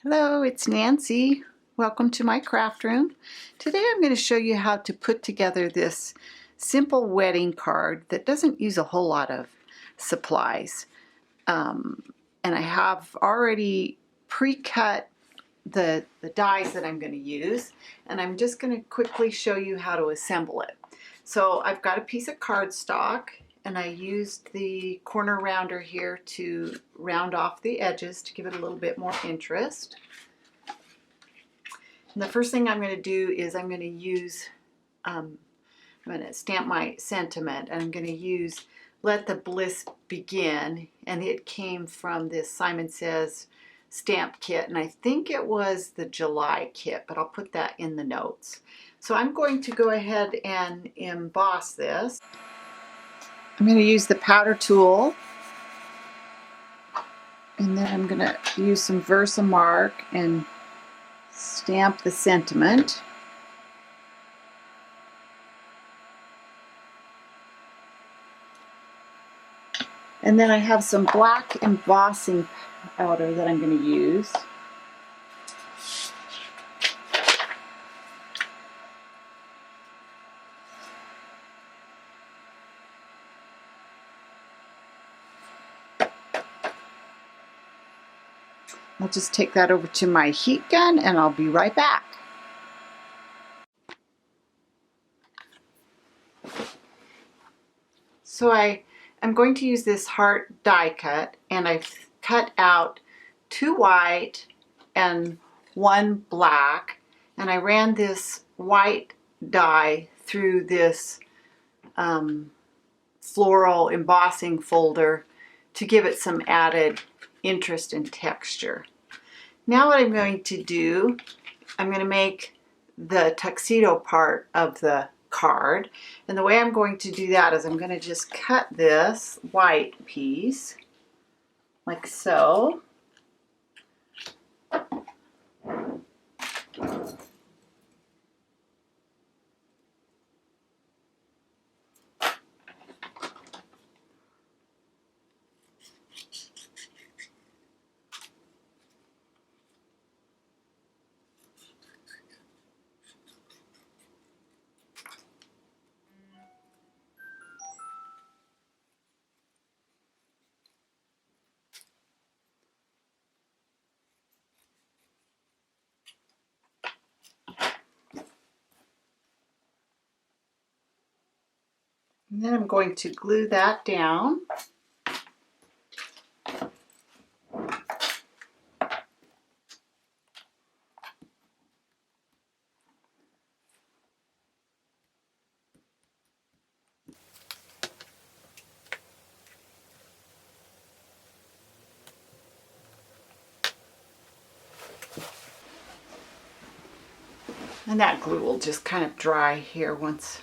Hello, it's Nancy. Welcome to my craft room. Today I'm going to show you how to put together this simple wedding card that doesn't use a whole lot of supplies. And I have already pre-cut the dies that I'm going to use, and I'm just going to quickly show you how to assemble it. So I've got a piece of cardstock, and I used the corner rounder here to round off the edges to give it a little bit more interest. And the first thing I'm going to do is I'm going to use, I'm going to stamp my sentiment, and I'm going to use Let the Bliss Begin, and it came from this Simon Says stamp kit, and I think it was the July kit, but I'll put that in the notes. So I'm going to go ahead and emboss this. I'm going to use the powder tool, and then I'm going to use some Versamark and stamp the sentiment. And then I have some black embossing powder that I'm going to use. I'll just take that over to my heat gun and I'll be right back. So I'm going to use this heart die cut, and I've cut out 2 white and 1 black, and I ran this white die through this floral embossing folder to give it some added interest and texture. Now what I'm going to do, I'm going to make the tuxedo part of the card, and the way I'm going to do that is I'm going to just cut this white piece like so. And then I'm going to glue that down. And that glue will just kind of dry here once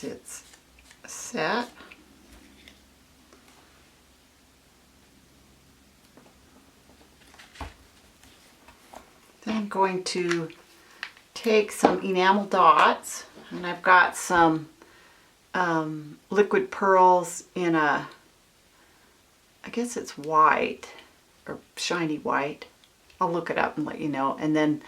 it's set. Then I'm going to take some enamel dots, and I've got some liquid pearls in I guess it's white or shiny white. I'll look it up and let you know. And then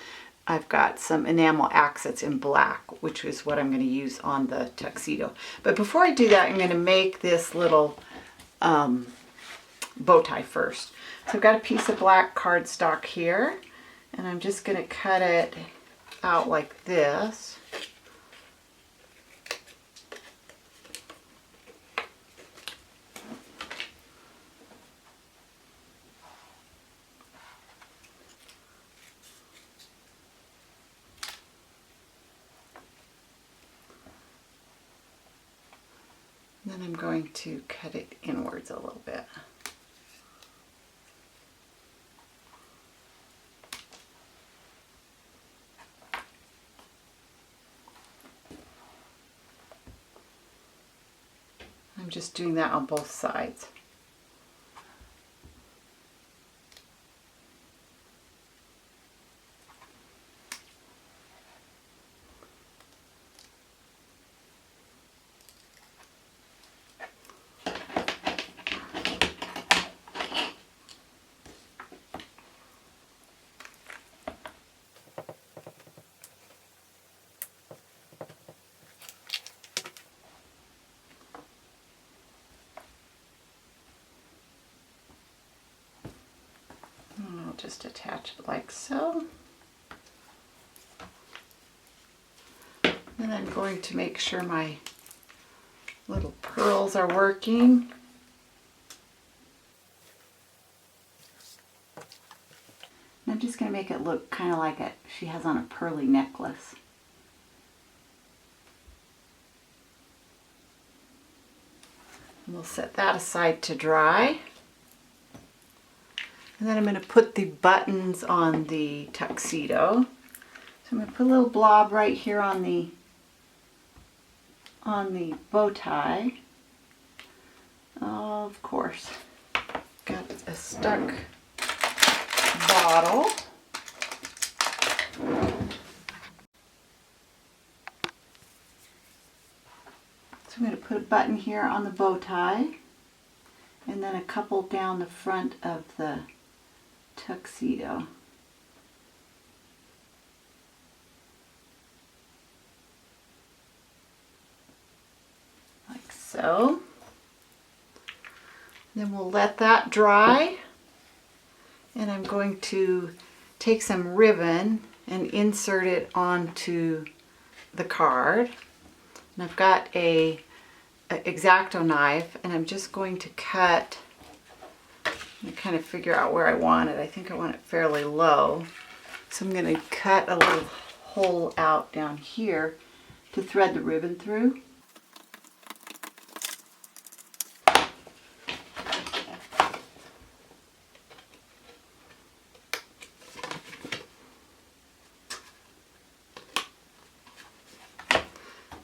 I've got some enamel accents in black, which is what I'm going to use on the tuxedo. But before I do that, I'm going to make this little bow tie first. So I've got a piece of black cardstock here, and I'm just going to cut it out like this. Then I'm going to cut it inwards a little bit. I'm just doing that on both sides. just attach it like so. And I'm going to make sure my little pearls are working. And I'm just going to make it look kind of like she has on a pearly necklace. And we'll set that aside to dry. And then I'm going to put the buttons on the tuxedo. So I'm going to put a little blob right here on the bow tie. Of course, got a stuck bottle. So I'm going to put a button here on the bow tie, and then a couple down the front of the tuxedo. Like so. Then we'll let that dry, and I'm going to take some ribbon and insert it onto the card. And I've got a X-Acto knife, and I'm just going to cut and kind of figure out where I want it. I think I want it fairly low. So I'm going to cut a little hole out down here to thread the ribbon through.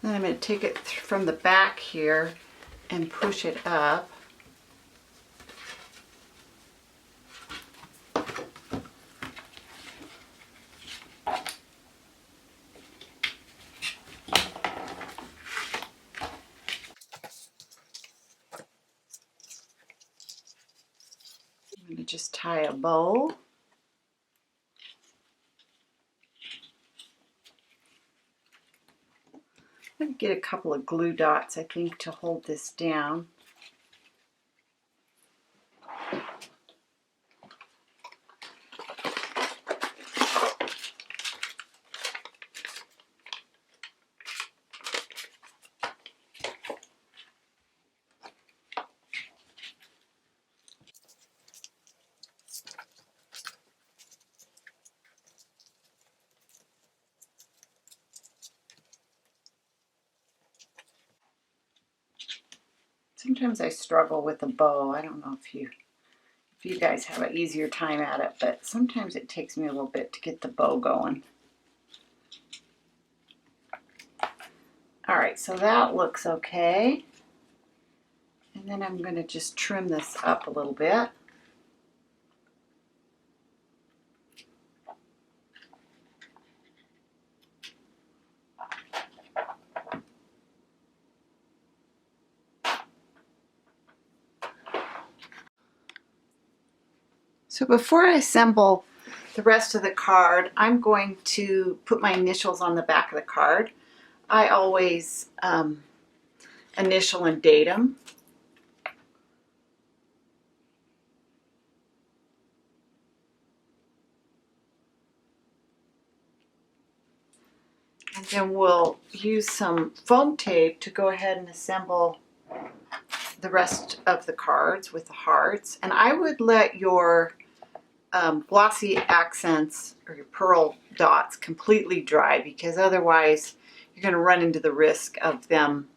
Then I'm going to take it from the back here and push it up. I'm going to just tie a bow. I'm going to get a couple of glue dots, I think, to hold this down. Sometimes I struggle with a bow. I don't know if you guys have an easier time at it, but sometimes it takes me a little bit to get the bow going. All right, so that looks okay. And then I'm going to just trim this up a little bit. So before I assemble the rest of the card, I'm going to put my initials on the back of the card. I always initial and date them. And then we'll use some foam tape to go ahead and assemble the rest of the cards with the hearts. And I would let your glossy accents or your pearl dots completely dry, because otherwise you're going to run into the risk of them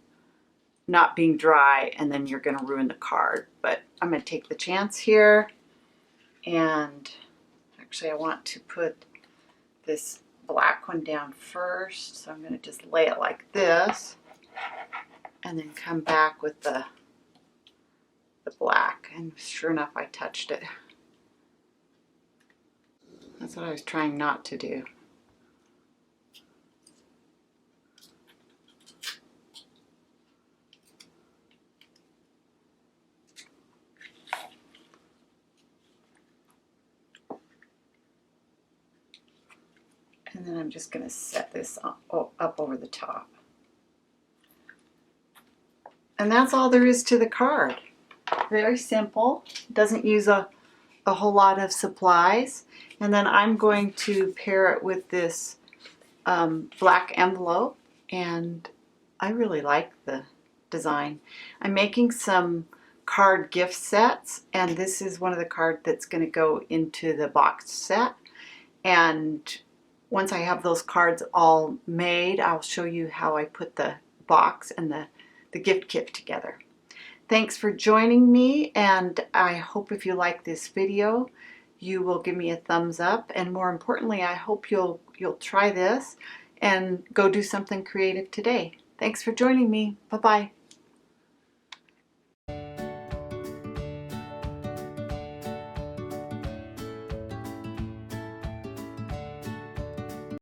not being dry and then you're going to ruin the card. But I'm going to take the chance here, and actually I want to put this black one down first, so I'm going to just lay it like this and then come back with the black, and sure enough I touched it. That's what I was trying not to do. And then I'm just going to set this up over the top. And that's all there is to the card. Very simple. Doesn't use a a whole lot of supplies. And then I'm going to pair it with this black envelope, and I really like the design. I'm making some card gift sets, and this is one of the cards that's going to go into the box set. And once I have those cards all made, I'll show you how I put the box and the gift kit together. Thanks for joining me, and I hope if you like this video, you will give me a thumbs up, and more importantly, I hope you'll try this and go do something creative today. Thanks for joining me. Bye-bye.